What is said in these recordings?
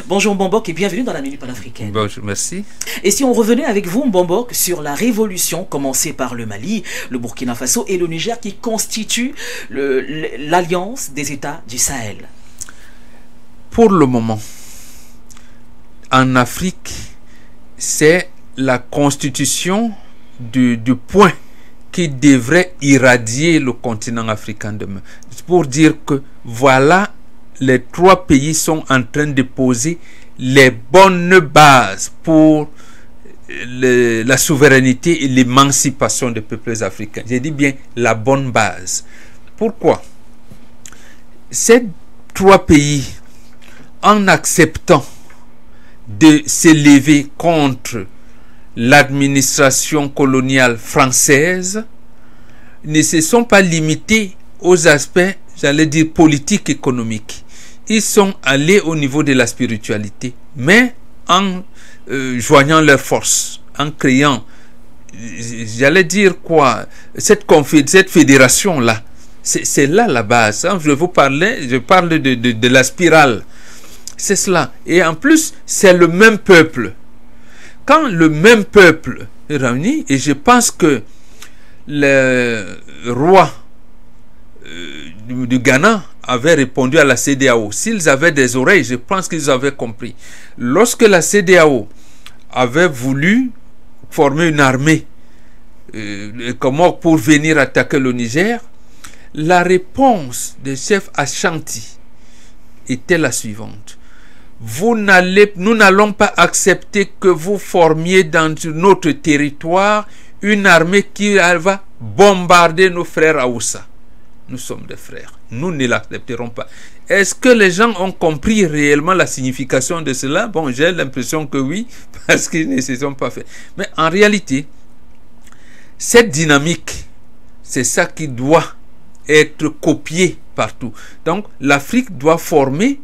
Bonjour Mbombok et bienvenue dans la Minute Panafricaine. Bonjour, merci. Et si on revenait avec vous Mbombok sur la révolution commencée par le Mali, le Burkina Faso et le Niger qui constituent l'alliance des États du Sahel? Pour le moment, en Afrique, c'est la constitution du point qui devrait irradier le continent africain demain. Pour dire que voilà, les trois pays sont en train de poser les bonnes bases pour la souveraineté et l'émancipation des peuples africains. J'ai dit bien la bonne base. Pourquoi? Ces trois pays, en acceptant de s'élever contre l'administration coloniale française, ne se sont pas limités aux aspects, j'allais dire, politiques, économiques. Ils sont allés au niveau de la spiritualité, mais en joignant leurs forces, en créant, j'allais dire quoi, cette fédération-là. C'est là la base. Hein. Je parle de la spirale. C'est cela. Et en plus, c'est le même peuple. Quand le même peuple est réuni, et je pense que le roi du Ghana avait répondu à la CEDEAO. S'ils avaient des oreilles, je pense qu'ils avaient compris. Lorsque la CEDEAO avait voulu former une armée pour venir attaquer le Niger, la réponse des chefs Ashanti était la suivante. Nous n'allons pas accepter que vous formiez dans notre territoire une armée qui va bombarder nos frères Aoussa. Nous sommes des frères. Nous ne l'accepterons pas. Est-ce que les gens ont compris réellement la signification de cela? Bon, j'ai l'impression que oui, parce qu'ils ne se sont pas fait. Mais en réalité, cette dynamique, c'est ça qui doit être copié partout. Donc, l'Afrique doit former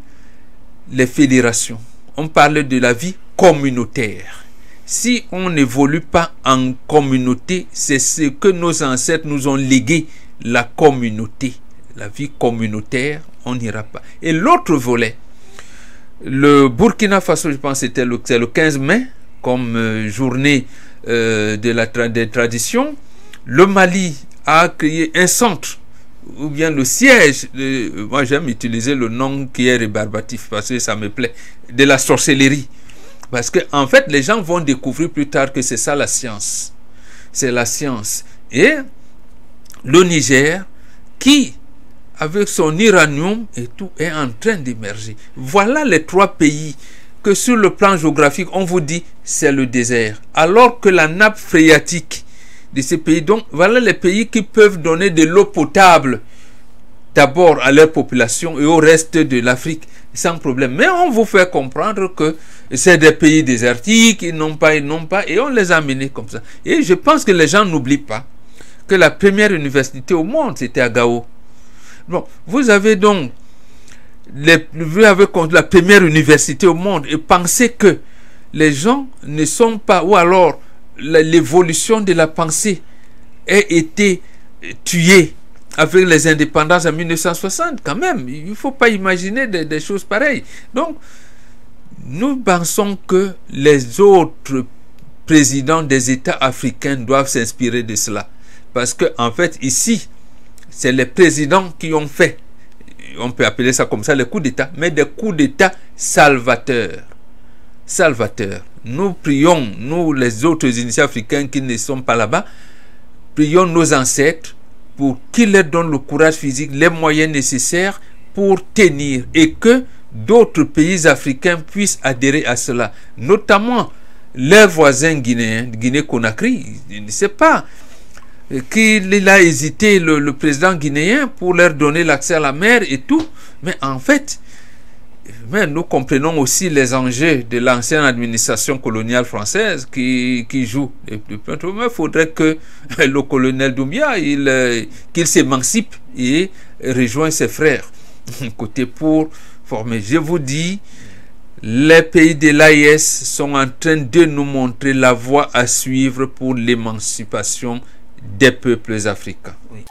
les fédérations. On parle de la vie communautaire. Si on n'évolue pas en communauté, c'est ce que nos ancêtres nous ont légué, la communauté. La vie communautaire, on n'ira pas. Et l'autre volet, le Burkina Faso, je pense que c'est le 15 mai, comme journée des traditions. Le Mali a créé un centre, ou bien le siège, moi j'aime utiliser le nom qui est rébarbatif, parce que ça me plaît, de la sorcellerie. Parce que en fait, les gens vont découvrir plus tard que c'est ça la science. C'est la science. Et le Niger, qui, avec son uranium et tout, est en train d'émerger. Voilà les trois pays que sur le plan géographique, on vous dit, c'est le désert. Alors que la nappe phréatique de ces pays, donc voilà les pays qui peuvent donner de l'eau potable d'abord à leur population et au reste de l'Afrique sans problème. Mais on vous fait comprendre que c'est des pays désertiques, ils n'ont pas, et on les a amenés comme ça. Et je pense que les gens n'oublient pas que la première université au monde, c'était à Gao. Bon, vous avez donc la première université au monde et pensez que les gens ne sont pas, ou alors l'évolution de la pensée a été tuée avec les indépendances en 1960 quand même. Il ne faut pas imaginer des choses pareilles. Donc, nous pensons que les autres présidents des États africains doivent s'inspirer de cela. Parce que en fait, ici, c'est les présidents qui ont fait, on peut appeler ça comme ça, les coups d'État, mais des coups d'État salvateurs. Salvateurs. Nous prions, nous les autres initiés africains qui ne sont pas là-bas, prions nos ancêtres pour qu'ils leur donnent le courage physique, les moyens nécessaires pour tenir et que d'autres pays africains puissent adhérer à cela. Notamment leurs voisins guinéens, Guinée-Conakry, je ne sais pas, qu'il a hésité le président guinéen pour leur donner l'accès à la mer et tout. Mais en fait, nous comprenons aussi les enjeux de l'ancienne administration coloniale française qui joue. Mais il faudrait que le colonel Doumbia qu'il s'émancipe et rejoigne ses frères côté pour former. Je vous dis, les pays de l'AES sont en train de nous montrer la voie à suivre pour l'émancipation des peuples africains. Oui.